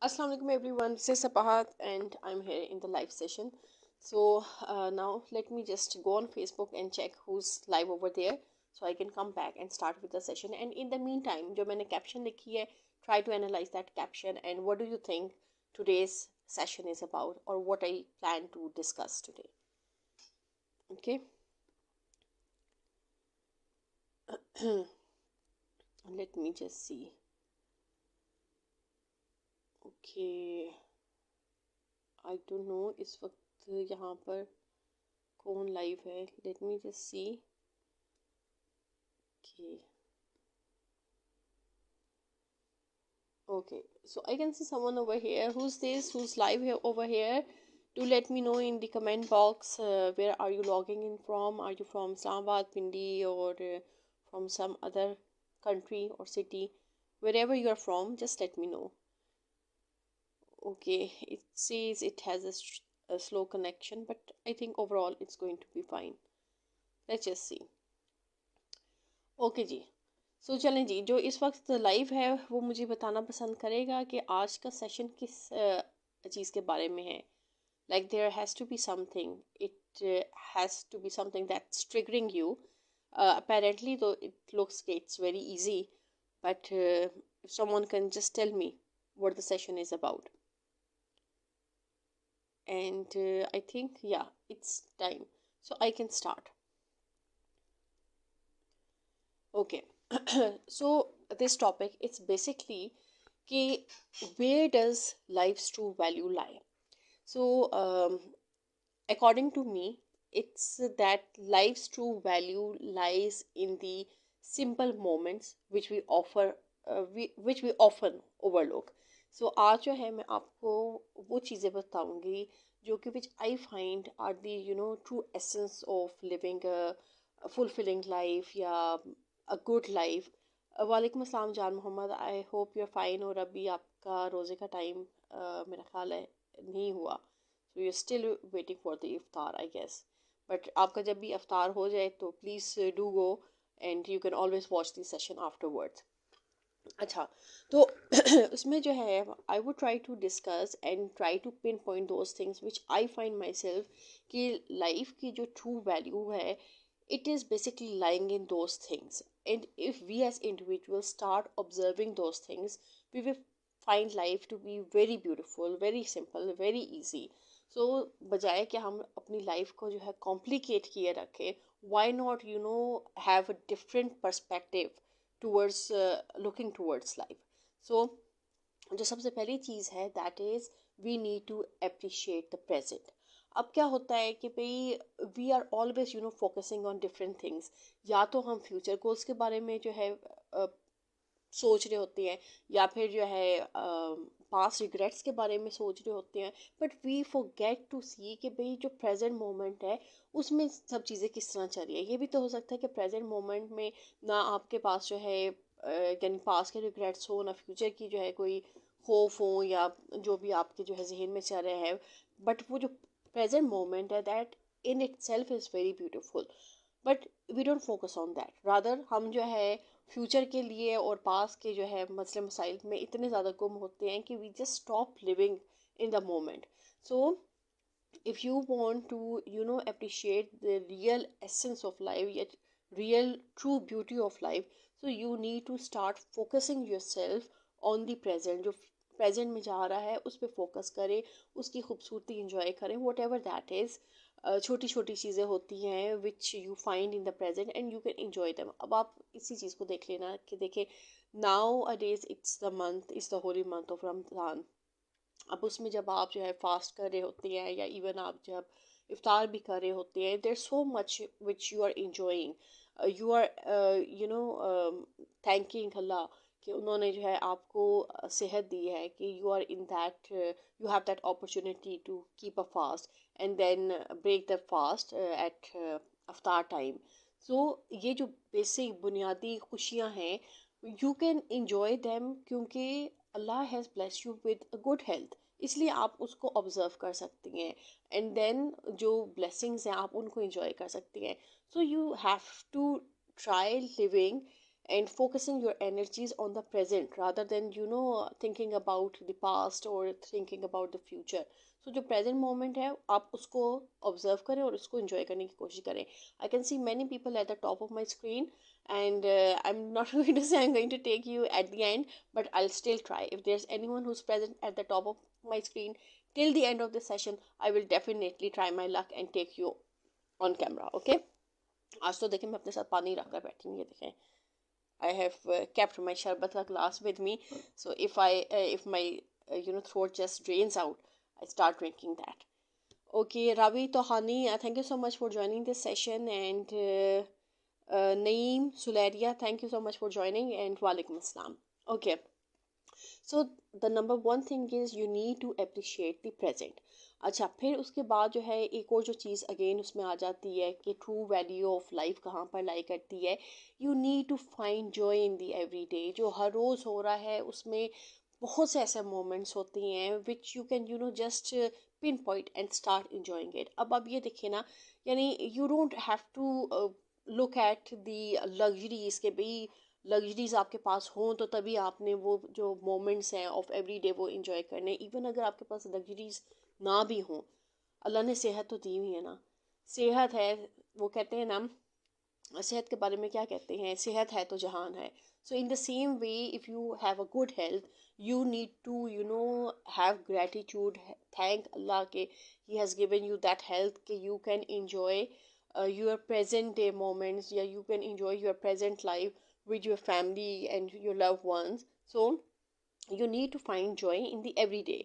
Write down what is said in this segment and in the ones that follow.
Assalamu alaikum everyone, this is Sapahat and I'm here in the live session. So now let me just go on Facebook and check who's live over there so I can come back and start with the session. And in the meantime, जो मैंने caption लिखी है, try to analyze that caption and what do you think today's session is about or what I plan to discuss today. Okay, let me just see. Okay, I don't know इस वक्त यहाँ पर कौन live है. Let me just see. Okay, so I can see someone over here. Who's this? Who's live here over here? Do let me know in the comment box. Where are you logging in from? Are you from Islamabad, Pindi, or from some other country or city? Wherever you are from, just let me know. Okay, it says it has a slow connection, but I think overall it's going to be fine. Let's just see. Okay जी. So चलें जी, जो इस वक्त live है वो मुझे बताना पसंद करेगा कि आज का सेशन किस चीज़ के बारे में है. Like there has to be something, it has to be something that's triggering you. Apparently though it looks it's very easy, but if someone can just tell me what the session is about. And I think yeah, it's time, so I can start. Okay. So this topic, it's basically कि where does life's true value lie. So according to me, it's that life's true value lies in the simple moments which we which we often overlook. So आज जो है मैं आपको वो चीज़ें बताऊंगी जो कि which I find are the true essence of living a fulfilling life या a good life. वालेकुम अस्सलाम Jan Mohammad, I hope you are fine. और अभी आपका रोज़े का टाइम मेरा ख्याल है नहीं हुआ, so you still waiting for the iftar I guess. But आपका जब भी इफ्तार हो जाए तो please do go and you can always watch this session afterwards. अच्छा, तो उसमें जो है I would try to discuss and try to pin point those things which I find myself कि लाइफ की जो ट्रू वैल्यू है, it is basically lying in those things. And if we as individuals start observing those things, we will find life to be very beautiful, very simple, very easy. So बजाय कि हम अपनी life को जो है complicate किए रखें, why not have a different perspective towards looking towards life. So जो सबसे पहली चीज़ है that is we need to appreciate the present. अब क्या होता है कि भाई we are always focusing on different things. या तो हम फ्यूचर गोल्स के बारे में जो है सोच रहे होते हैं, या फिर जो है पास्ट रिग्रेट्स के बारे में सोच रहे होते हैं. बट वी फॉरगेट टू सी कि भाई जो प्रेजेंट मोमेंट है उसमें सब चीज़ें किस तरह चल रही है. ये भी तो हो सकता है कि प्रेजेंट मोमेंट में ना आपके पास जो है यानी पास्ट के रिग्रेट्स हो, ना फ्यूचर की जो है कोई खौफ हो, या जो भी आपके जो है जहन में चल रहे हैं. बट वो जो present moment that in itself is very beautiful, but we don't focus on that. rather हम जो है फ्यूचर के लिए और पास के जो है मसले मसाइल में इतने ज़्यादा गुम होते हैं कि we just stop living in the moment. So if you want to appreciate the real essence of life, yet real true beauty of life, so you need to start focusing yourself on the present. जो present में जा रहा है उस पर focus करें, उसकी खूबसूरती इंजॉय करें, वट एवर दैट इज़. छोटी छोटी चीज़ें होती हैं which you find in the present and you can enjoy them. अब आप इसी चीज़ को देख लेना कि देखें now a days it's the month, is the Holi month of Ramzan. अब उसमें जब आप जो है फास्ट कर रहे होते हैं या इवन आप जब इफ्तार भी कर रहे होते हैं, there so much which you are enjoying. You are thanking Allah कि उन्होंने जो है आपको सेहत दी है, कि you are in that, you have that opportunity to keep a fast and then break the fast at iftar time. So ये जो बेसिक बुनियादी खुशियाँ हैं, यू कैन इंजॉय दैम क्योंकि Allah has blessed you with a good health, इसलिए आप उसको observe कर सकती हैं. एंड देन जो ब्लेसिंग्स हैं आप उनको इंजॉय कर सकती हैं. So you have to try living and focusing your energies on the present rather than thinking about the past or thinking about the future. So जो present moment है आप उसको observe करें और उसको enjoy करने की कोशिश करें. I can see many people at the top of my screen, and I'm not going to say I'm going to take you at the end, but I'll still try. If there's anyone who's present at the top of my screen till the end of the session, I will definitely try my luck and take you on camera. Okay. आज तो देखें मैं अपने साथ पानी रख कर बैठी हूँ, ये देखें. I have kept my sharbata glass with me, so if my throat just drains out, I start drinking that. Okay, Ravi Tohani, thank you so much for joining this session, and Naeem Suleria, thank you so much for joining, and Walaikum Assalam. Okay, so the number one thing is you need to appreciate the present. अच्छा, फिर उसके बाद जो है एक और जो चीज़ again उसमें आ जाती है कि ट्रू वैल्यू ऑफ लाइफ कहाँ पर लाई करती है. You need to find joy in the every day. जो हर रोज़ हो रहा है उसमें बहुत से ऐसे मोमेंट्स होते हैं which you can just pin point and start enjoying it. अब आप ये देखिए ना, यानी you don't have to look at the luxuries के भाई लग्जरीज आपके पास हों तो तभी आपने वो जो मोमेंट्स हैं ऑफ एवरी डे वो इंजॉय करने. इवन अगर आपके पास लग्जरीज ना भी हों, अल्लाह ने सेहत तो दी हुई है ना. सेहत है, वो कहते हैं ना, सेहत के बारे में क्या कहते हैं, सेहत है तो जहान है. So in the same way if you have a good health, you need to have gratitude, thank Allah के he has given you that health कि you can enjoy your present day moments, yeah, you can enjoy your present life with your family and your loved ones. So you need to find joy in the everyday.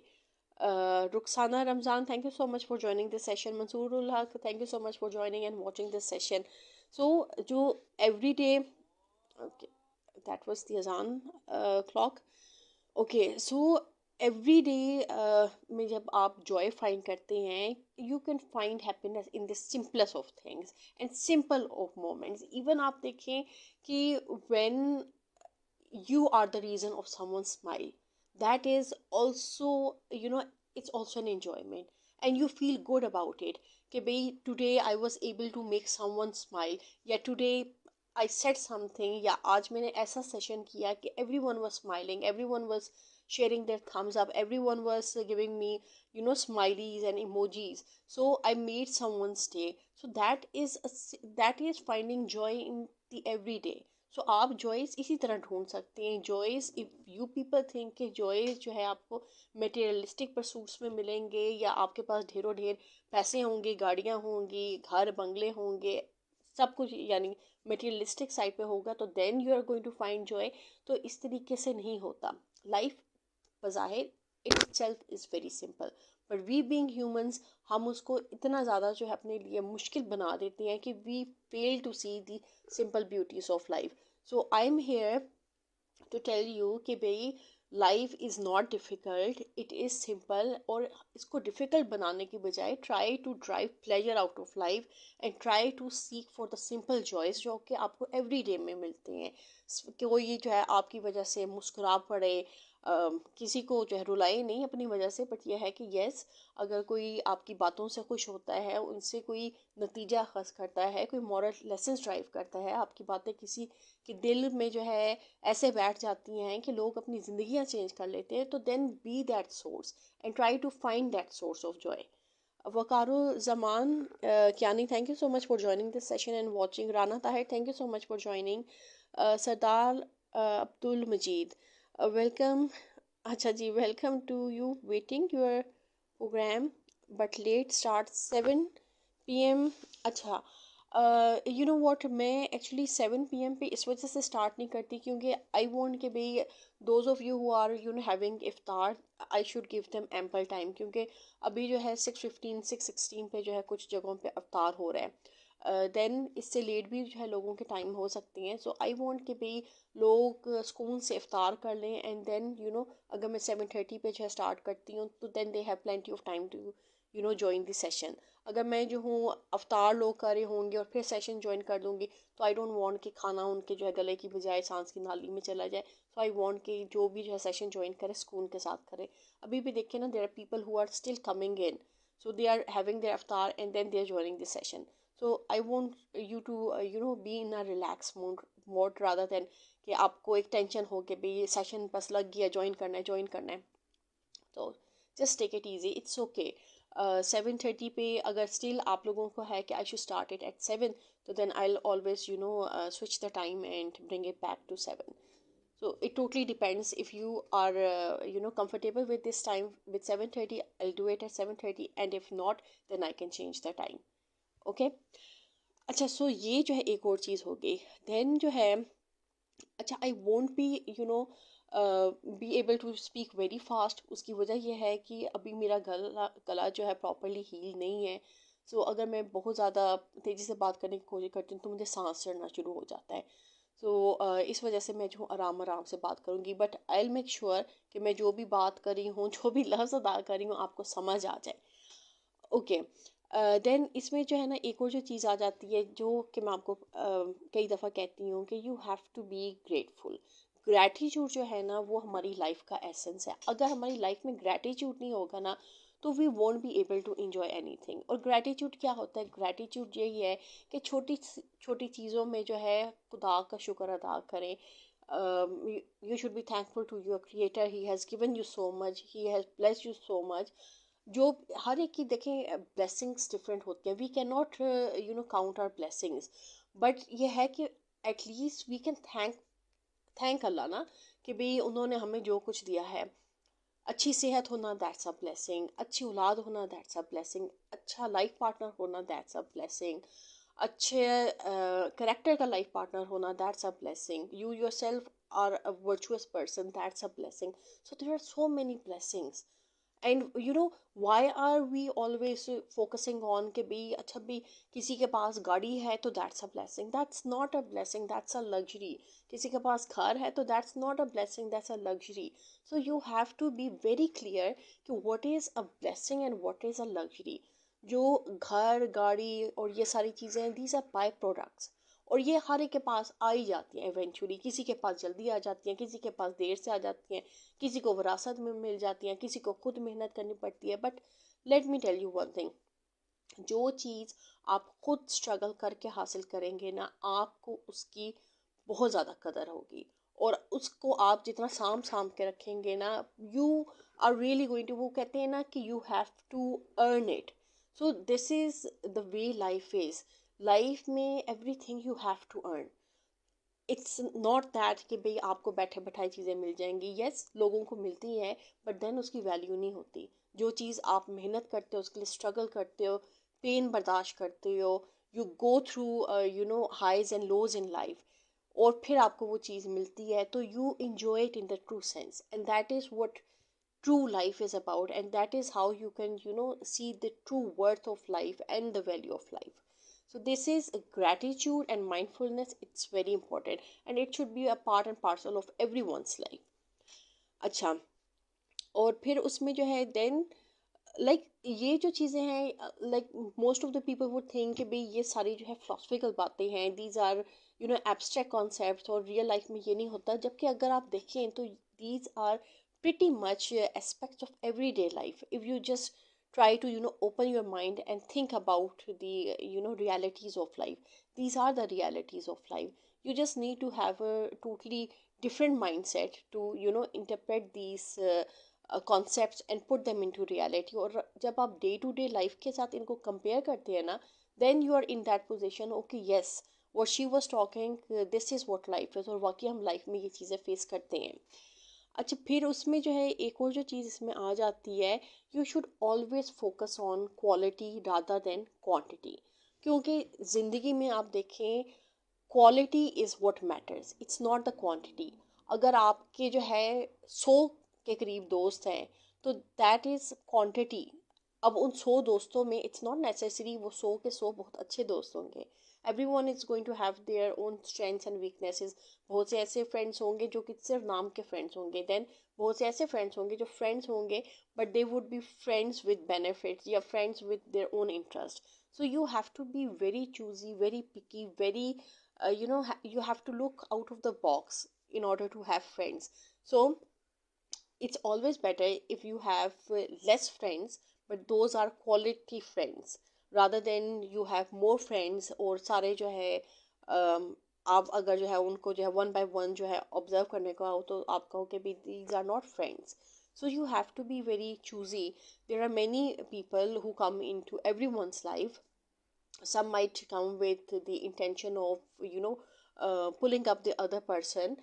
Ruxana Ramzan, thank you so much for joining this session. Mansoorul Haq, thank you so much for joining and watching this session. So जो everyday, okay, that was the azan clock. Okay, so every day में जब आप Joy find करते हैं, you can find happiness in the simplest of things and simple of moments. Even आप देखें कि when you are the reason of someone's smile, that is also, it's also an enjoyment, and you feel good about it. कि भाई today I was able to make someone smile, या today I said something, या आज मैंने ऐसा session किया कि everyone was smiling, everyone was sharing their thumbs up, everyone was giving me smileys and emojis, so I made someone's day. So that is finding joy in the everyday. सो आप Joyce इसी तरह ढूंढ सकते हैं. Joys, if you people think कि joys जो है आपको मटेरियलिस्टिक परसूट्स में मिलेंगे, या आपके पास ढेरों ढेर पैसे होंगे, गाड़ियाँ होंगी, घर बंगले होंगे, सब कुछ यानी मटेरियलिस्टिक साइड पे होगा, तो then you are going to find joy. तो इस तरीके से नहीं होता. लाइफ बज़ाहिर itself is very simple, but we being humans, हम उसको इतना ज़्यादा जो है अपने लिए मुश्किल बना देते हैं कि we fail to see the simple beauties of life. So I'm here to tell you कि भाई life is not difficult, it is simple. और इसको डिफ़िकल्ट बनाने की बजाय try to drive pleasure out of life and try to seek for the simple joys जो कि आपको एवरी डे में मिलते हैं. कोई जो है आपकी वजह से मुस्कुरा पड़े, किसी को जो है रुलाए नहीं अपनी वजह से, बट यह है कि यस, अगर कोई आपकी बातों से खुश होता है, उनसे कोई नतीजा अखज़ करता है, कोई मॉरल लेसन ड्राइव करता है, आपकी बातें किसी के दिल में जो है ऐसे बैठ जाती हैं कि लोग अपनी ज़िंदगियाँ चेंज कर लेते हैं, तो then be that source and try to find that source of joy. Waqar Zaman Kiani, thank you so much for joining this session and watching. Rana Tahir, thank you so much for joining. Sardar Abdul Majid, welcome. अच्छा जी, welcome to you. Waiting your program but late start 7 p.m. अच्छा, you know what, मैं actually 7 p.m. पे इस वजह से start नहीं करती क्योंकि आई वॉन्ट कि भाई those of you who are having iftar, I should give them ample time, क्योंकि अभी जो है 6:15 6:16 पे जो है कुछ जगहों पे इफ्तार हो रहा है. देन इससे लेट भी जो है लोगों के टाइम हो सकते हैं. सो आई वॉन्ट कि भाई लोग सुकून से इफ्तार कर लें, एंड देन अगर मैं 7:30 पे जो है स्टार्ट करती हूँ तो then they have plenty of time to join the session. अगर मैं जो हूँ अफ्तार लोग कर रहे होंगे और फिर सेशन ज्वाइन कर दूँगी, तो आई डोंट वांट कि खाना उनके जो है गले की बजाय सांस की नाली में चला जाए. सो आई वांट कि जो भी जो है सेशन ज्वाइन करे सुकून के साथ करे. अभी भी देखिए ना, there are people who are still coming in, so they are having their iftar and then they are joining the session. So I want you to be in a relaxed mode rather than कि आपको एक tension हो कि भाई ये session बस लग गया, ज्वाइन करना है, तो just take it easy, it's okay. 7:30 पे अगर स्टिल आप लोगों को है कि I should start it at 7, तो then I always switch the time and bring it back to 7. So it totally depends. If you are comfortable with this time with 7:30, I'll do it at 7:30, and if not, then I can change the time. Okay. अच्छा, सो ये जो है एक और चीज़ हो गई। Then जो है, अच्छा, I won't be be able to speak very fast. उसकी वजह यह है कि अभी मेरा गला गला जो है प्रॉपरली हील नहीं है। सो अगर मैं बहुत ज़्यादा तेज़ी से बात करने की कोशिश करती हूँ तो मुझे सांस चढ़ना शुरू हो जाता है। सो इस वजह से मैं जो आराम आराम से बात करूँगी, but I will make sure कि मैं जो भी बात कर रही हूँ, जो भी लफ्ज़ अदा कर रही हूँ, आपको समझ आ जाए। ओके। देन इसमें जो है ना एक और जो चीज़ आ जाती है, जो कि मैं आपको कई दफ़ा कहती हूँ कि you have to be grateful. Gratitude जो है ना वो हमारी लाइफ का एसेंस है। अगर हमारी लाइफ में ग्रैटिट्यूड नहीं होगा ना, तो we won't be able to enjoy anything. और ग्रैटिट्यूड क्या होता है? ग्रैटिट्यूड यही है कि छोटी छोटी चीज़ों में जो है खुदा का शुक्र अदा करें। You should be thankful to your creator, he has given you so much, he has blessed you so much. जो हर एक की देखें ब्लेसिंग्स डिफरेंट होती हैं। We can not count our blessings, but ये है कि at least we can thank Allah ना, कि भाई उन्होंने हमें जो कुछ दिया है। अच्छी सेहत होना, दैट्स अ ब्लेसिंग। अच्छी औलाद होना, दैट्स अ ब्लेसिंग। अच्छा लाइफ पार्टनर होना, दैट्स अ ब्लेसिंग। अच्छे करेक्टर का लाइफ पार्टनर होना, that's a blessing. You yourself are a virtuous person, that's a blessing. So there are so many blessings. And why are we always focusing on कि भाई अच्छा भी किसी के पास गाड़ी है तो that's a blessing. That's not a blessing, that's a luxury. किसी के पास घर है तो that's not a blessing, that's a luxury. So you have to be very clear कि what is a blessing and what is a luxury. जो घर, गाड़ी और ये सारी चीज़ें हैं, दीज आर बाय प्रोडक्ट्स, और ये हर एक के पास आ ही जाती हैं इवेंचुअली। किसी के पास जल्दी आ जाती हैं, किसी के पास देर से आ जाती हैं, किसी को विरासत में मिल जाती हैं, किसी को खुद मेहनत करनी पड़ती है। But let me tell you one thing, जो चीज़ आप खुद स्ट्रगल करके हासिल करेंगे ना, आपको उसकी बहुत ज़्यादा कदर होगी। और उसको आप जितना साम साम के रखेंगे ना, you are really going to, वो कहते हैं ना कि you have to earn it. So this is the way life is. Life में everything you have to earn. It's not that कि भाई आपको बैठे बैठाई चीज़ें मिल जाएंगी। यस, लोगों को मिलती है, बट देन उसकी वैल्यू नहीं होती। जो चीज़ आप मेहनत करते हो, उसके लिए स्ट्रगल करते हो, पेन बर्दाश्त करते हो, you go through highs and lows in life, और फिर आपको वो चीज़ मिलती है, तो यू enjoy it in the true sense, and that is what true life is about, and that is how you can see the true worth of life and the value of life. So this is gratitude and mindfulness. It's very important, and it should be a part and parcel of everyone's life. अच्छा, और फिर उसमें जो है then like ये जो चीज़ें हैं, like most of the people would think कि भाई ये सारी जो है फिलोसफिकल बातें हैं, दीज आर एब्स्ट्रैक्ट कॉन्सेप्ट्स, और रियल लाइफ में ये नहीं होता। जबकि अगर आप देखें तो दीज आर pretty much aspects of everyday life. If you just try to open your mind and think about the realities of life, these are the realities of life. You just need to have a totally different mindset to interpret these concepts and put them into reality. और जब आप day to day life के साथ इनको compare करते हैं ना, then you are in that position, okay yes, what she was talking, this is what life is. और वाकई हम लाइफ में ये चीज़ें फेस करते हैं। अच्छा, फिर उसमें जो है एक और जो चीज़ इसमें आ जाती है, you should always focus on quality rather than quantity. क्योंकि ज़िंदगी में आप देखें, quality is what matters, it's not the quantity. अगर आपके जो है 100 के करीब दोस्त हैं, तो दैट इज़ क्वांटिटी। अब उन 100 दोस्तों में इट्स नॉट नेसेसरी वो 100 के 100 बहुत अच्छे दोस्त होंगे। Every one is going to have their own strengths and weaknesses. बहुत से ऐसे फ्रेंड्स होंगे जो कि सिर्फ नाम के फ्रेंड्स होंगे, देन बहुत से ऐसे फ्रेंड्स होंगे जो फ्रेंड्स होंगे but they would be friends with benefits, या friends with their own interest. So you have to be very choosy, very picky, very you have to look out of the box in order to have friends. So it's always better if you have less friends, but those are quality friends, rather than you have more friends और सारे जो है आप अगर जो है उनको जो है वन बाय वन जो है ऑब्जर्व करने का हो, तो आप कहो कि these are not friends. So you have to be very choosy. There are many people who come into everyone's life. Some might come with the intention of pulling up the other person,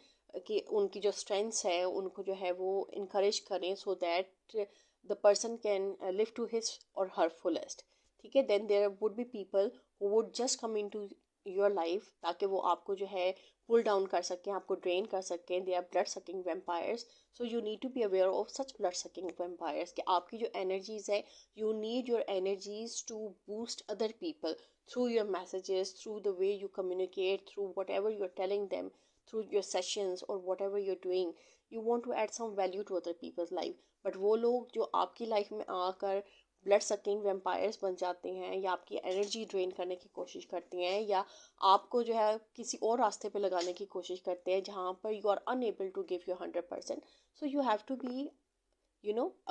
कि उनकी जो strengths है उनको जो है वो encourage करें, so that the person can live to his or her fullest. ठीक है. Then there would be people who would just come into your life ताकि वो आपको जो है pull down कर सकें, आपको drain कर सकें. They are blood sucking vampires. So you need to be aware of such blood sucking vampires, कि आपकी जो energies है, you need your energies to boost other people through your messages, through the way you communicate, through whatever you're telling them, through your sessions or whatever you're doing. You want to add some value to other people's life. But वो लोग जो आपकी life में आकर blood sucking vampires बन जाते हैं, या आपकी एनर्जी ड्रेन करने की कोशिश करते हैं, या आपको जो है किसी और रास्ते पे लगाने की कोशिश करते हैं जहाँ पर you are unable to give your 100%. So you have to be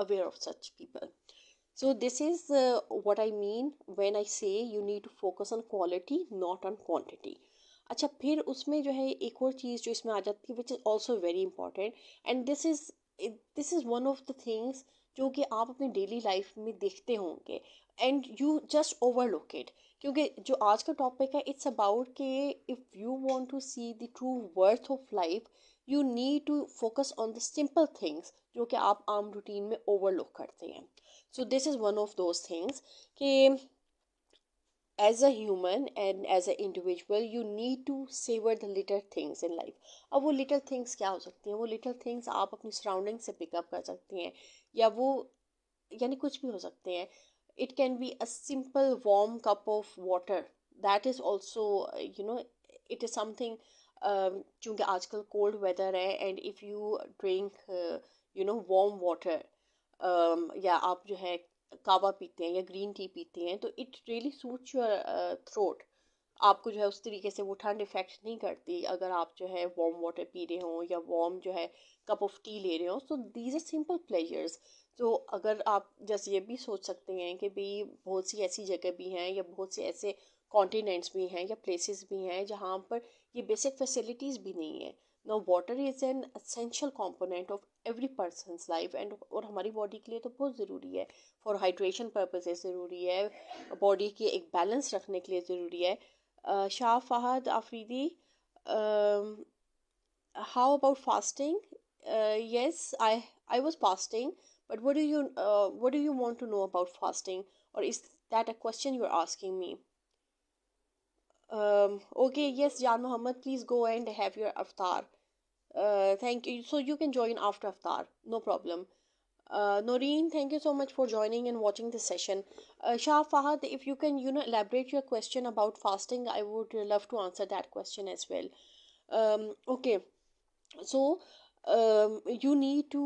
aware of such people. So this is what I mean when I say you need to focus on quality, not on quantity. अच्छा, फिर उसमें जो है एक और चीज़ जो इसमें आ जाती है, which is also very important, and this is one of the things जो कि आप अपनी डेली लाइफ में देखते होंगे, and you just overlook it. क्योंकि जो आज का टॉपिक है, इट्स अबाउट कि if you want to see the true worth of life, you need to focus on the simple things जो कि आप आम रूटीन में ओवरलुक करते हैं. So this is one of those things कि as a human and as an individual you need to savor the little things in life. अब वो little things क्या हो सकती हैं? वो little things आप अपनी surrounding से pick up कर सकती हैं, या वो यानी कुछ भी हो सकते हैं. It can be a simple warm cup of water. That is also it is something, चूँकि आजकल cold weather है, and if you drink warm water, या आप जो है कावा पीते हैं या ग्रीन टी पीते हैं, तो it really suits your throat. आपको जो है उस तरीके से वो ठंड इफेक्ट नहीं करती अगर आप जो है वार्म वाटर पी रहे हो या वार्म जो है कप ऑफ टी ले रहे हो. So these are simple pleasures. तो अगर आप जैसे ये भी सोच सकते हैं कि भाई बहुत सी ऐसी जगह भी हैं, या बहुत से ऐसे कॉन्टिनेंट्स भी हैं या प्लेसेस भी हैं जहाँ पर ये बेसिक फैसिलिटीज़ भी नहीं है. Now water is an essential component of every person's life, and और हमारी बॉडी के लिए तो बहुत ज़रूरी है. फॉर हाइड्रेशन पर्पसेस ज़रूरी है, बॉडी के एक बैलेंस रखने के लिए ज़रूरी है. Shah Fahad Afridi, how about fasting? Yes, I was fasting, but what do you want to know about fasting, or is that a question you're asking me? Okay, yes, Jan Muhammad, please go and have your iftar. Thank you. So you can join after iftar, no problem. Noreen, thank you so much for joining and watching this session. Shah Fahad, if you can, elaborate your question about fasting, I would love to answer that question as well. Okay, so you need to,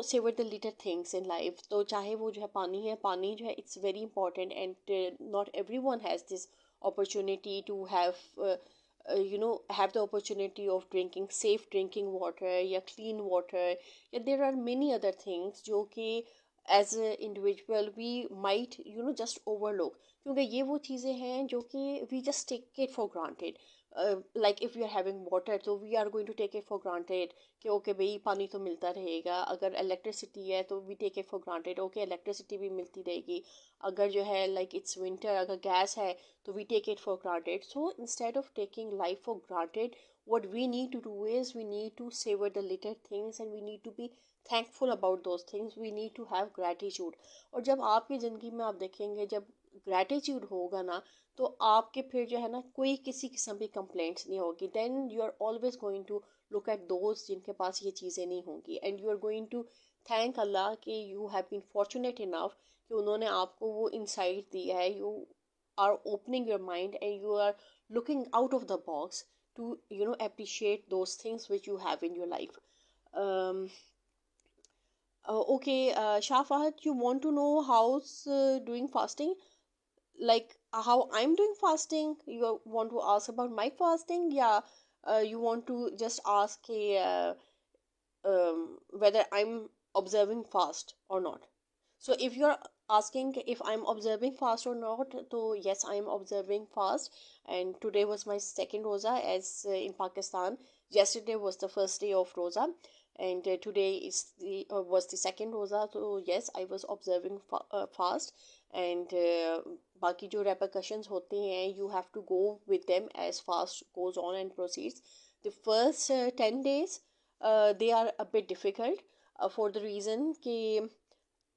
savor the little things in life. तो चाहे वो जो है पानी जो है, it's very important, and not everyone has this opportunity to have the opportunity of drinking safe drinking water या clean water. Yeah, there are many other things जो कि as an individual we might just overlook, क्योंकि ये वो चीज़ें हैं जो कि we just take it for granted. Like if we are having water, so we are going to take it for granted कि ओके भाई पानी तो मिलता रहेगा. अगर इलेक्ट्रिसिटी है तो we take it for granted, okay electricity भी मिलती रहेगी. अगर जो है लाइक इट्स विंटर, अगर गैस है तो we take it for granted. So instead of taking life for granted, what we need to do is we need to savor the little things, and we need to be thankful about those things. We need to have gratitude. और जब आपकी ज़िंदगी में आप देखेंगे, जब gratitude होगा ना, तो आपके फिर जो है ना कोई किसी किस्म की कंप्लेंट्स नहीं होगी. Then you are always going to look at those जिनके पास ये चीज़ें नहीं होंगी, and you are going to thank Allah कि you have been fortunate enough कि उन्होंने आपको वो इंसाइट दिया है. You are opening your mind and you are looking out of the box to appreciate those things which you have in your life. um okay, Shah Fahad, you want to know how's doing fasting, like how I'm doing fasting? You want to ask about my fasting? Yeah, you want to just ask whether I'm observing fast or not. So if you're asking if I'm observing fast or not, so yes, I'm observing fast. And today was my second roza, as in Pakistan yesterday was the first day of roza, and today is the was the second roza. So yes, I was observing fast. And बाकी जो repercussions होते हैं, you have to go with them as fast goes on and proceeds. The first 10 days, they are a bit difficult, for the reason कि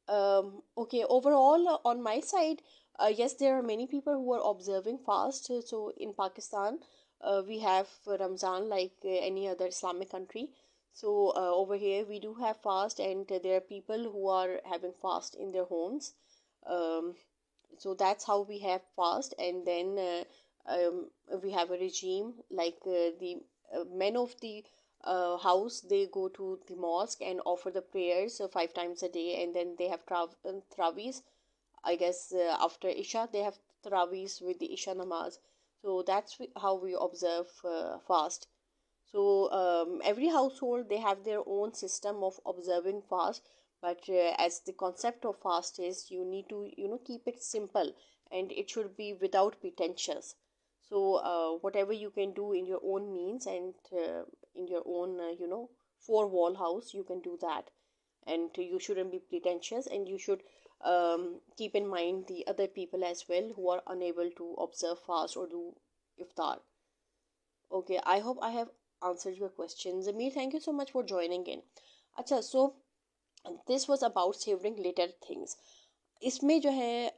okay, overall, on my side, yes, there are many people who are observing fast. So in Pakistan, we have Ramzan like any other Islamic country. So over here, we do have fast, and there are people who are having fast in their homes. Um, so that's how we have fast. And then we have a regime like the men of the house, they go to the mosque and offer the prayers 5 times a day, and then they have travis. I guess after Isha they have travis with the Isha namaz. So that's how we observe fast. So every household, they have their own system of observing fast. But as the concept of fast is, you need to keep it simple, and it should be without pretentious. So whatever you can do in your own means, and in your own four wall house, you can do that. And you shouldn't be pretentious, and you should keep in mind the other people as well who are unable to observe fast or do iftar. Okay, I hope I have answered your question. Zamir, thank you so much for joining in. अच्छा, so this was about savoring little things. इसमें जो है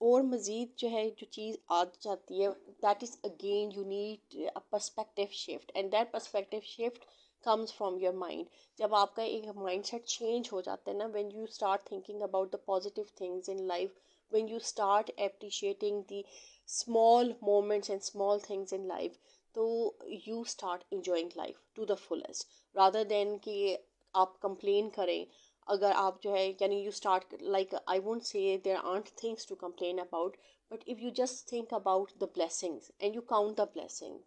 और मज़ीद जो है जो चीज़ आ जाती है, that is again you need a perspective shift, and that perspective shift comes from your mind. जब आपका एक mindset change हो जाता है ना, when you start thinking about the positive things in life, when you start appreciating the small moments and small things in life, तो you start enjoying life to the fullest, rather than कि आप complain करें. अगर आप जो है यानी you start, like I won't say there aren't things to complain about, but if you just think about the blessings and you count the blessings,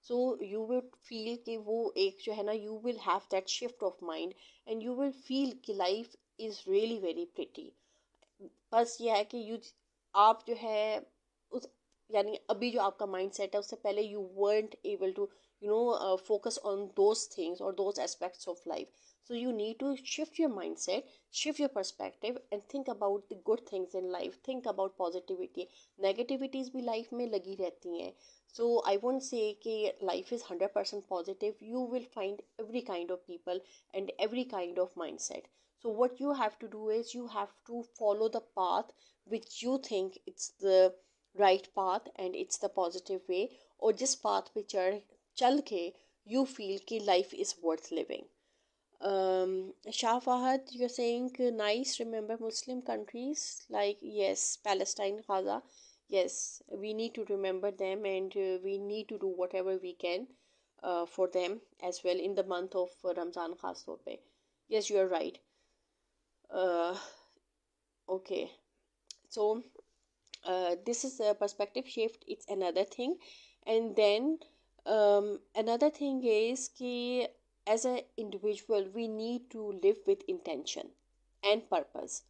so you will feel कि वो एक जो है ना, you will have that shift of mind, and you will feel कि life is really very pretty. बस ये है कि आप जो है उस यानी अभी जो आपका माइंड सेट है, उससे पहले you weren't able to focus on those things or those aspects of life. So you need to shift your mindset, shift your perspective, and think about the good things in life. Think about positivity. Negativities भी life में लगी रहती हैं. So I won't say कि life is 100% positive. You will find every kind of people and every kind of mindset. So what you have to do is you have to follow the path which you think it's the right path and it's the positive way, or जिस path पे चल के you feel कि life is worth living. Shah Fahad, you're saying nice, remember Muslim countries like, yes, Palestine, Gaza. Yes, we need to remember them, and we need to do whatever we can for them as well in the month of Ramzan khas taur pe. Yes, you are right. uh, okay, so this is a perspective shift, it's another thing. And then another thing is कि as an individual we need to live with intention and purpose.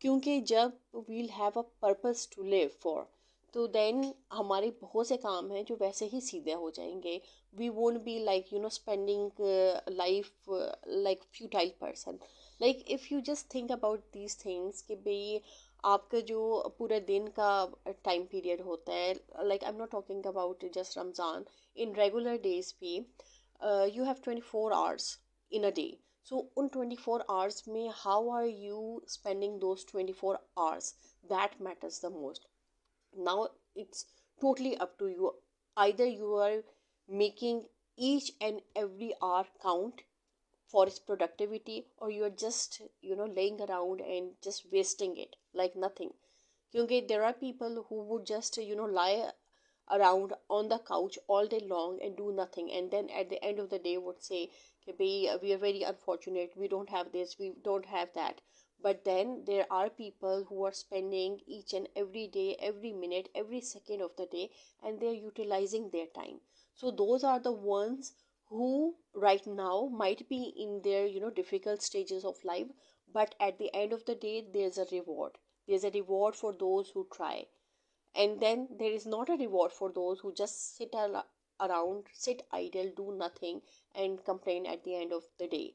क्योंकि जब we'll have a purpose to live for, तो then हमारे बहुत से काम हैं जो वैसे ही सीधे हो जाएंगे. We won't be like spending life like futile person. Like if you just think about these things कि भाई आपका जो पूरा दिन का टाइम पीरियड होता है, like I'm not talking about just Ramzan, in regular days भी you have 24 hours in a day. So उन 24 hours में how are you spending those 24 hours, that matters the most. Now it's totally up to you. Either you are making each and every hour count for its productivity, or you are just laying around and just wasting it like nothing. Because there are people who would just lie around on the couch all day long and do nothing, and then at the end of the day would say कि भाई we are very unfortunate, we don't have this, we don't have that. But then there are people who are spending each and every day, every minute, every second of the day, and they're utilizing their time. So those are the ones who right now might be in their difficult stages of life, but at the end of the day there's a reward. there's a reward for those who try, and then there is not a reward for those who just around, sit idle, do nothing, and complain at the end of the day.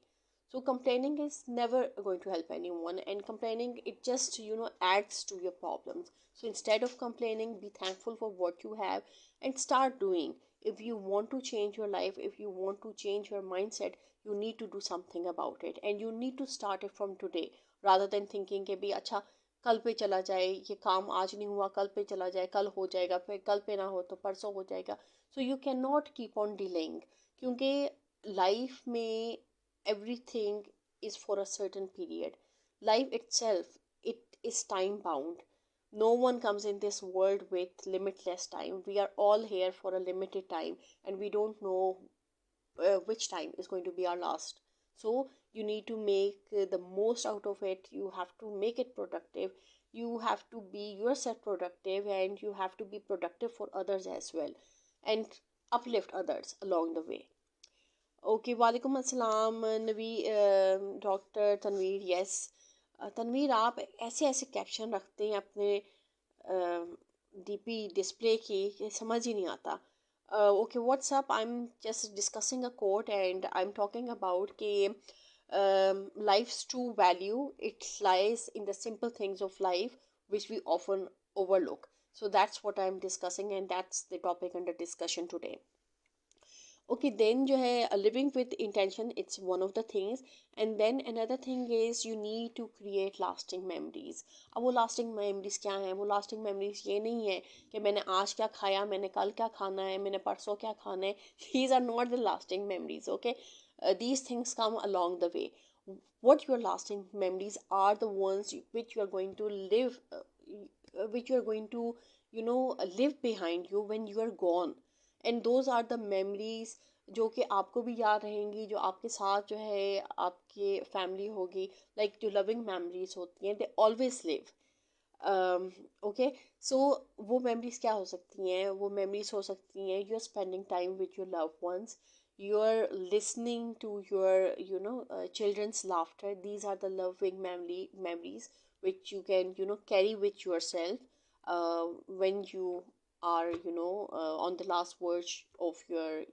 So complaining is never going to help anyone, and complaining, it just adds to your problems. So instead of complaining, be thankful for what you have and start doing. If you want to change your life, if you want to change your mindset, you need to do something about it, and you need to start it from today, rather than thinking कि भी अच्छा कल पे चला जाए, ये काम आज नहीं हुआ कल पे चला जाए, कल हो जाएगा, फिर कल पे ना हो तो परसों हो जाएगा. So you can not keep on delaying, क्योंकि लाइफ में everything is for a certain period. Life itself, it is time bound. No one comes in this world with limitless time. We are all here for a limited time, and we don't know which time is going to be our last. So you need to make the most out of it. You have to make it productive. You have to be yourself productive, and you have to be productive for others as well, and uplift others along the way. Okay, वालेकुम अस्सलाम नवी, doctor Tanveer. Yes Tanveer, आप ऐसे ऐसे caption रखते हैं अपने DP display की कि समझ ही नहीं आता. Okay, what's up, I am just discussing a quote and I am talking about कि life's true value, it lies in the simple things of life which we often overlook. So that's what I'm discussing, and that's the topic under discussion today. Okay, then जो है living with intention, it's one of the things. And then another thing is you need to create lasting memories. अब वो lasting memories क्या हैं? वो lasting memories ये नहीं है कि मैंने आज क्या खाया, मैंने कल क्या खाना है, मैंने परसों क्या खाना है. These are not the lasting memories, okay? These things come along the way. What your lasting memories are, the ones which you are going to live, which you are going to live behind you when you are gone. And those are the memories जो कि आपको भी याद रहेंगी, जो आपके साथ जो है आपके फैमिली होगी. लाइक जो लविंग मेमोरीज होती हैं, दे ऑलवेज लिव. ओके, सो वो मेमोरीज क्या हो सकती हैं? वो मेमोरीज हो सकती हैं, you are spending time with your loved ones, you are listening to your children's laughter. These are the loving memories which you can carry with yourself when you are on the last verge of your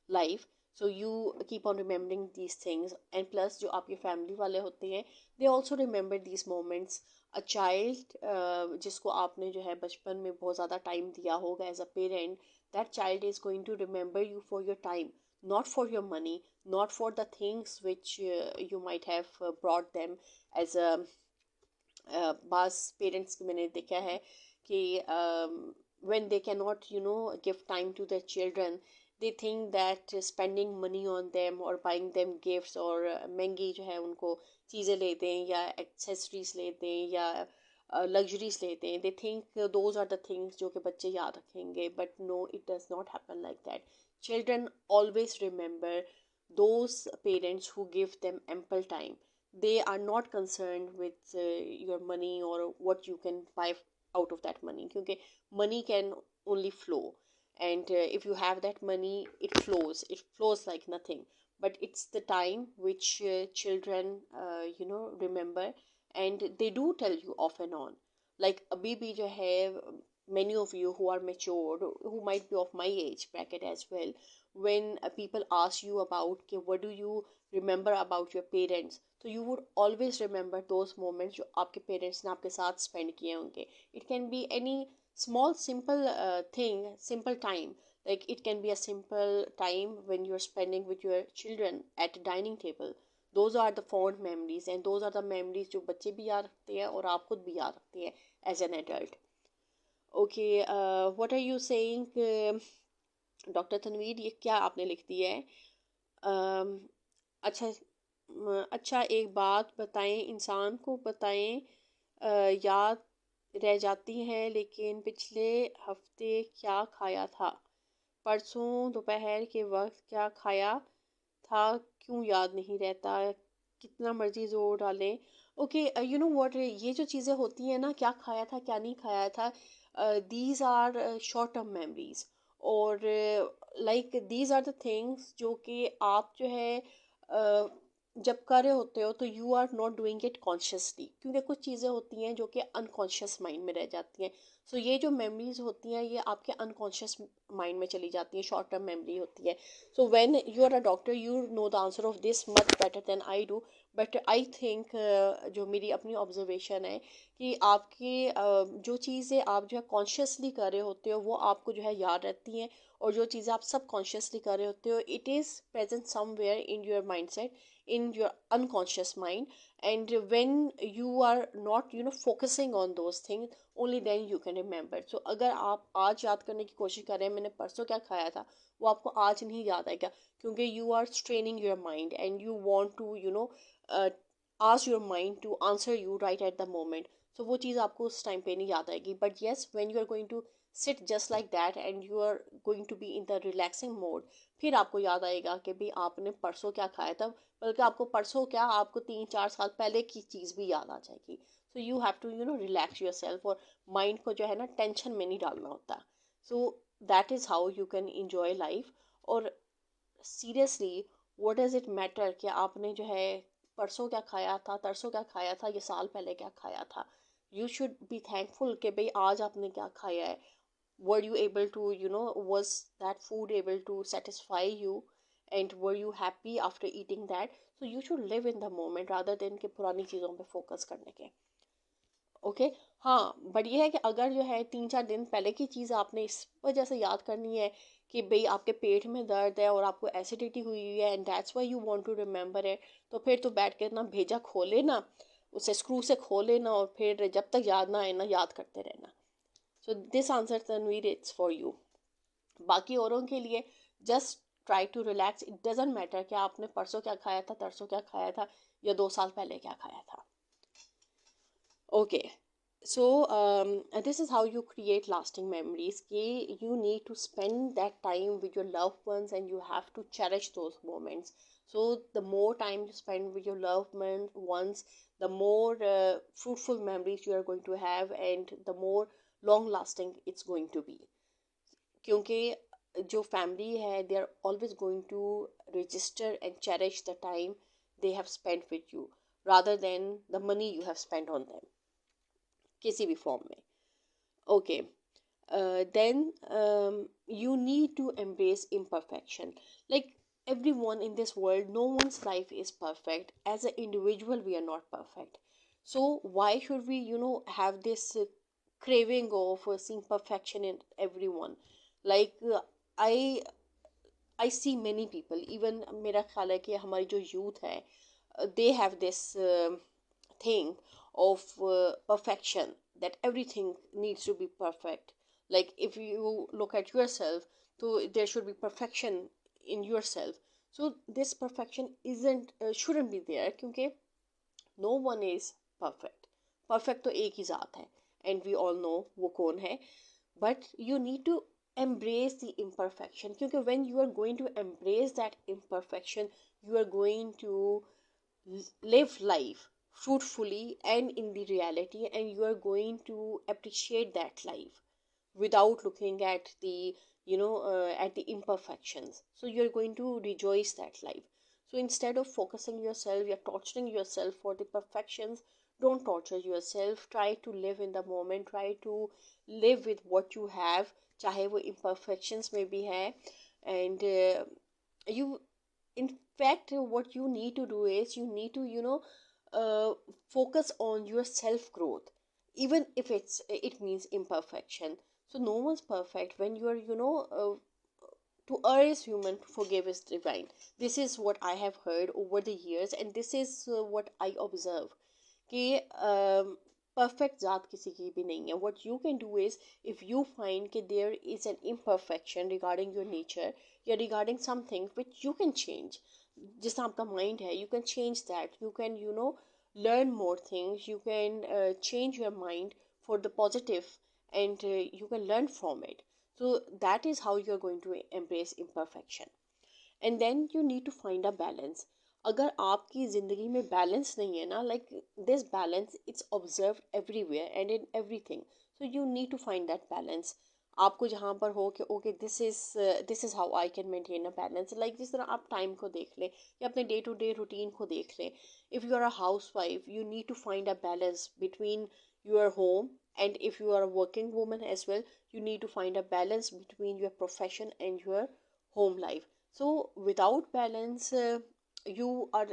life. So you keep on remembering these things, and plus जो आपके family वाले होते हैं, they also remember these moments. A child जिसको आपने जो है बचपन में बहुत ज़्यादा time दिया होगा as a parent, that child is going to remember you for your time, not for your money, not for the things which you might have brought them as a बास पेरेंट्स की मैंने देखा है कि when they cannot give time to their children, they think that spending money on them or buying them gifts और महंगी जो है उनको चीज़ें ले दें या accessories ले दें या luxuries ले दें, they think those are the things जो कि बच्चे याद रखेंगे. But no, it does not happen like that. Children always remember those parents who give them ample time. They are not concerned with your money or what you can buy out of that money, क्योंकि money can only flow, and if you have that money, it flows like nothing. But it's the time which children remember, and they do tell you off and on. Like अभी भी जो है, many of you who are matured, who might be of my age bracket as well, when people ask you about कि what do you remember about your parents, so you would always remember those moments जो आपके parents ने आपके साथ spend किए होंगे. It can be any small simple thing, simple time. Like it can be a simple time when you're spending with your children at a dining table. Those are the fond memories, and those are the memories जो बच्चे भी याद रखते हैं और आप खुद भी याद रखते हैं as an adult. Okay, what are you saying, doctor Tanveer? ये क्या आपने लिख दिया है? अच्छा, अच्छा एक बात बताएं, इंसान को बताएं, याद रह जाती हैं, लेकिन पिछले हफ्ते क्या खाया था, परसों दोपहर के वक्त क्या खाया था, क्यों याद नहीं रहता, कितना मर्जी जोर डालें. ओके, यू नो व्हाट, ये जो चीज़ें होती हैं ना, क्या खाया था क्या नहीं खाया था, these are short term memories. और like these are the things जो कि आप जो है जब कर रहे होते हो तो you are not doing it consciously, क्योंकि कुछ चीज़ें होती हैं जो कि अनकॉन्शियस माइंड में रह जाती हैं। सो ये जो मेमोरीज होती हैं ये आपके अनकॉन्शियस माइंड में चली जाती हैं, शॉर्ट टर्म मेमोरी होती है। So when you are a doctor you know the answer of this much better than I do, but I think जो मेरी अपनी ऑब्जर्वेशन है कि आपकी जो चीज़ें आप जो है कॉन्शियसली कर रहे होते हो वो आपको जो है याद रहती हैं, और जो चीज़ें आप सब कॉन्शियसली कर रहे होते हो it is present somewhere in your mind set, in your unconscious mind. And when you are not focusing on those things, only then you can remember. So अगर आप आज याद करने की कोशिश कर रहे हैं मैंने परसों क्या खाया था, वो आपको आज नहीं याद आएगा, क्योंकि you are straining your mind and you want to uh, ask your mind to answer you right at the moment. So वो चीज़ आपको उस टाइम पे नहीं याद आएगी, but yes when you are going to sit just like that and you are going to be in the relaxing mode, फिर आपको याद आएगा कि भाई आपने परसों क्या खाया था, बल्कि आपको परसों क्या आपको 3-4 साल पहले की चीज़ भी याद आ जाएगी। So you have to relax your self, और माइंड को जो है ना टेंशन में नहीं डालना होता। So that is how you can enjoy life. और seriously what does it matter कि आपने जो है परसों क्या खाया था, तरसों क्या खाया था, ये साल पहले क्या खाया था। यू शुड बी थैंकफुल कि भाई आज आपने क्या खाया है। were you able to was that food able to satisfy you, and were you happy after eating that? So you should live in the moment rather than कि पुरानी चीज़ों पे फोकस करने के। ओके हाँ, बट ये है कि अगर जो है 3-4 दिन पहले की चीज़ आपने इस वजह से याद करनी है कि भाई आपके पेट में दर्द है और आपको एसिडिटी हुई है and that's why you want to remember it, तो फिर तो बैठ के ना भेजा खोले ना, उसे स्क्रू से खोले ना, और फिर जब तक याद ना आए ना याद करते रहना। So this answer Tanveer it's for you. बाकी औरों के लिए just try to relax, it doesn't matter कि आपने परसों क्या खाया था, तरसों क्या खाया था, या 2 साल पहले क्या खाया था। Okay so this is how you create lasting memories कि you need to spend that time with your loved ones and you have to cherish those moments. So the more time you spend with your loved ones, the more fruitful memories you are going to have, and the more long lasting it's going to be. क्योंकि जो family है they are always going to register and cherish the time they have spend with you rather than the money you have spend on them किसी भी form में। Okay then you need to embrace imperfection. Like everyone in this world, no one's life is perfect. As an individual we are not perfect, so why should we have this craving of seeing perfection in everyone? Like i I see many people, even मेरा ख्याल है कि हमारी जो youth है they have this thing of perfection, that everything needs to be perfect. Like if you look at yourself, so there should be perfection in yourself. So this perfection isn't shouldn't be there, क्योंकि no one is perfect. Perfect तो एक ही ज़ात है and we all know वो कौन है, but you need to embrace the imperfection, क्योंकि when you are going to embrace that imperfection you are going to live life fruitfully and in the reality, and you are going to appreciate that life without looking at the at the imperfections. So you're going to rejoice that life. So instead of focusing yourself, you're torturing yourself for the perfections. Don't torture yourself. Try to live in the moment. Try to live with what you have, चाहे वो imperfections में भी है, and you in fact what you need to do is you need to focus on your self growth, even if it means imperfection. So no one's perfect. When you are to err is human, to forgive is divine. This is what I have heard over the years, and this is what I observe कि perfect ज़ात किसी की भी नहीं है. What you can do is, if you find कि there is an imperfection regarding your nature या regarding something which you can change, जिस तरह आपका mind है, you can change that. You can learn more things. You can change your mind for the positive, and you can learn from it. So that is how you are going to embrace imperfection. And then you need to find a balance. अगर आपकी ज़िंदगी में balance नहीं है ना, like this balance it's observed everywhere and in everything, so you need to find that balance. आपको जहाँ पर हो कि okay this is how I can maintain a balance, like जिस तरह आप टाइम को देख लें या अपने डे टू डे रूटीन को देख लें. If you are a housewife you need to find a balance between your home, and if you are a working woman as well, you need to find a balance between your profession and your home life. So without balance, you are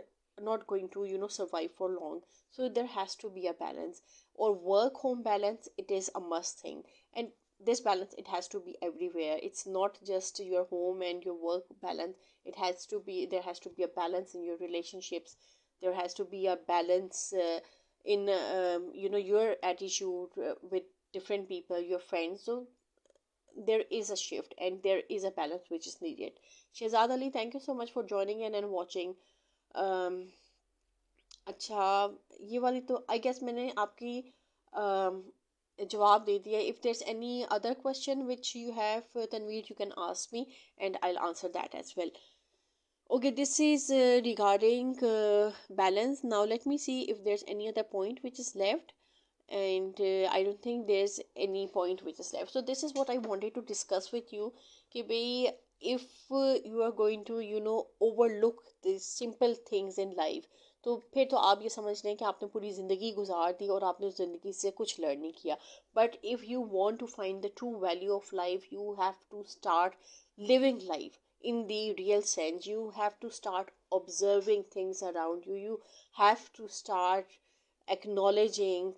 not going to survive for long. So there has to be a balance, or work home balance, it is a must thing. And this balance, it has to be everywhere. It's not just your home and your work balance. It has to be, there has to be a balance in your relationships. There has to be a balance in your attitude with different people, your friends. So there is a shift and there is a balance which is needed. Shehzad Ali, thank you so much for joining in and watching. um, अच्छा, ये वाली तो I guess मैंने आपकी um, जवाब दे दिया. If there's any other question which you have, Tanveer, you can ask me and I'll answer that as well. Okay, this is regarding balance. Now let me see if there's any other point which is left, and I don't think there's any point which is left. So this is what I wanted to discuss with you. कि भाई, if you are going to overlook the simple things in life, तो फिर तो आप ये समझ लें कि आपने पूरी ज़िंदगी गुजार दी और आपने उस ज़िंदगी से कुछ लर्न नहीं किया. But if you want to find the true value of life, you have to start living life in the real sense. You have to start observing things around you. You have to start acknowledging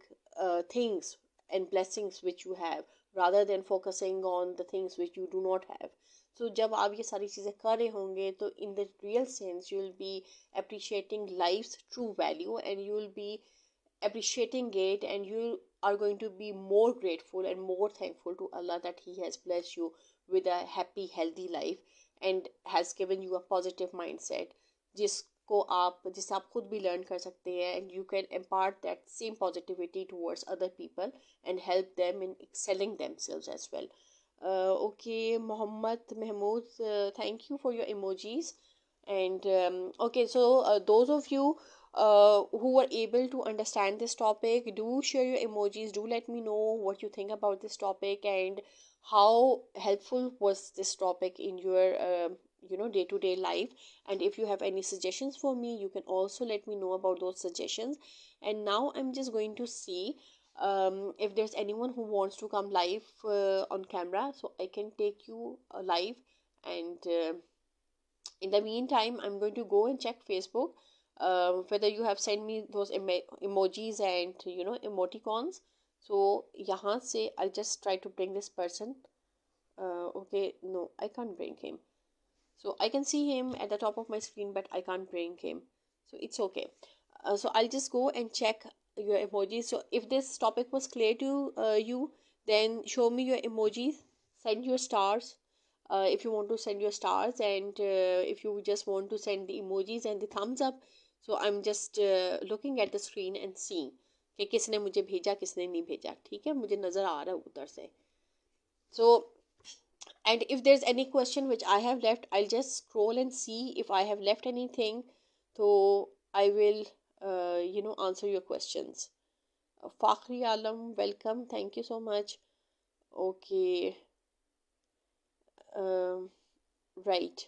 things and blessings which you have, rather than focusing on the things which you do not have. So जब आप ये सारी चीज़ें कर रहे होंगे, तो in the real sense you will be appreciating life's true value, and you will be appreciating it, and you are going to be more grateful and more thankful to Allah that He has blessed you with a happy healthy life and has given you a positive mindset, जिससे आप खुद भी learn कर सकते हैं, and you can impart that same positivity towards other people and help them in excelling themselves as well. Okay, Mohammed Mahmood, thank you for your emojis. And okay, so those of you who were able to understand this topic, do share your emojis. Do let me know what you think about this topic and how helpful was this topic in your day-to-day life. And if you have any suggestions for me, you can also let me know about those suggestions. And now I'm just going to see if there's anyone who wants to come live on camera, so I can take you live. And in the meantime, I'm going to go and check Facebook whether you have sent me those emojis and emoticons. So यहाँ से I'll just try to bring this person. Okay, no, I can't bring him. So I can see him at the top of my screen, but I can't bring him. So it's okay. So I'll just go and check your emojis. So if this topic was clear to you, then show me your emojis, send your stars. If you want to send your stars, and if you just want to send the emojis and the thumbs up. So I'm just looking at the screen and seeing कि किसने मुझे भेजा किसने नहीं भेजा. ठीक है, मुझे नज़र आ रहा है उधर से. So, and if there's any question which I have left, I'll just scroll and see if I have left anything. So I will answer your questions. Fakhri Alam, welcome, thank you so much. Okay. um, right.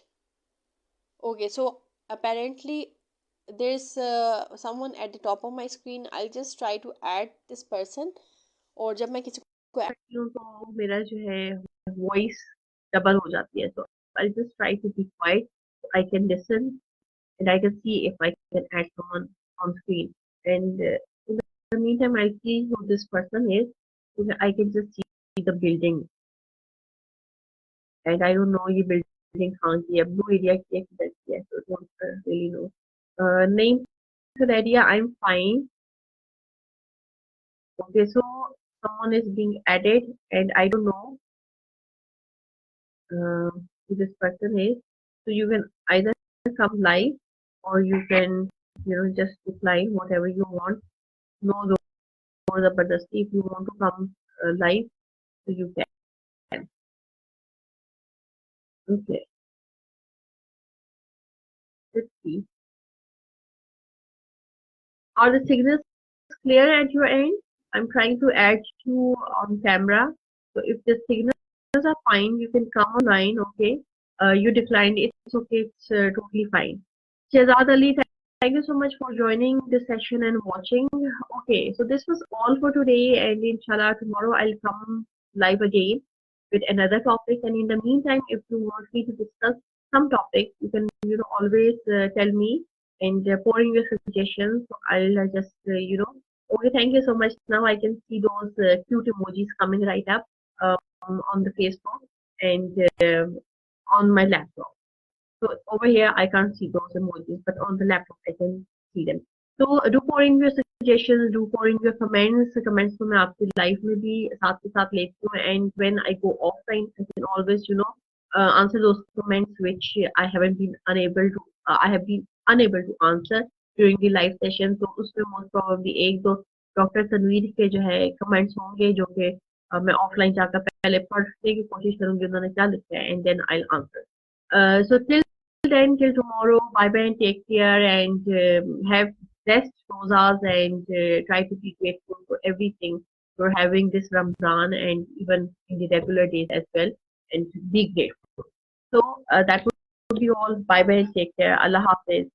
Okay, so apparently there's someone at the top of my screen. I'll just try to add this person. और जब मैं किसी को add करती हूँ तो मेरा जो है वॉइस डबल हो जाती है, तो I just try to be quiet, I can listen and I can see if I can add someone on screen and in the meantime I see who this person is, so that I can just see the building and I don't know ये building कहाँ की है, blue area की है किधर की है, so don't really know. Name area, I'm fine. Okay, so someone is being added and I don't know who this person is. So you can either come live or you can, just decline whatever you want. No, no, Zabardasti. If you want to come live, so you can. Okay, let's see. Are the signals clear at your end? I'm trying to add you on camera. So if the signals lectures are fine. You can come online, okay? You declined. It's okay. It's totally fine. Shehzad Ali, thank you so much for joining this session and watching. Okay, so this was all for today, and inshallah, tomorrow I'll come live again with another topic. And in the meantime, if you want me to discuss some topic, you can, always tell me and pour in your suggestions. So I'll just, okay, thank you so much. Now I can see those cute emojis coming right up on the Facebook and on my laptop. So over here, I can't see those emojis, but on the laptop, I can see them. So do pour in your suggestions, do pour in your comments. Comments तो मैं आपकी live में भी साथ के साथ लेती हूँ. And when I go offline, I can always, answer those comments which I have been unable to answer during the live session. तो उसमें most probably एक दो डॉक्टर तनवीर के जो है comments होंगे जो कि मैं offline जाकर पहले पढ़ने की कोशिश करूंगी उन्होंने क्या लिखा है and then I'll answer. So till then, till tomorrow, bye bye and take care and have rest, rosas, and try to be grateful for everything for having this Ramadan and even in the regular days as well, and be grateful. So that would be all. Bye bye and take care. Allah Hafiz.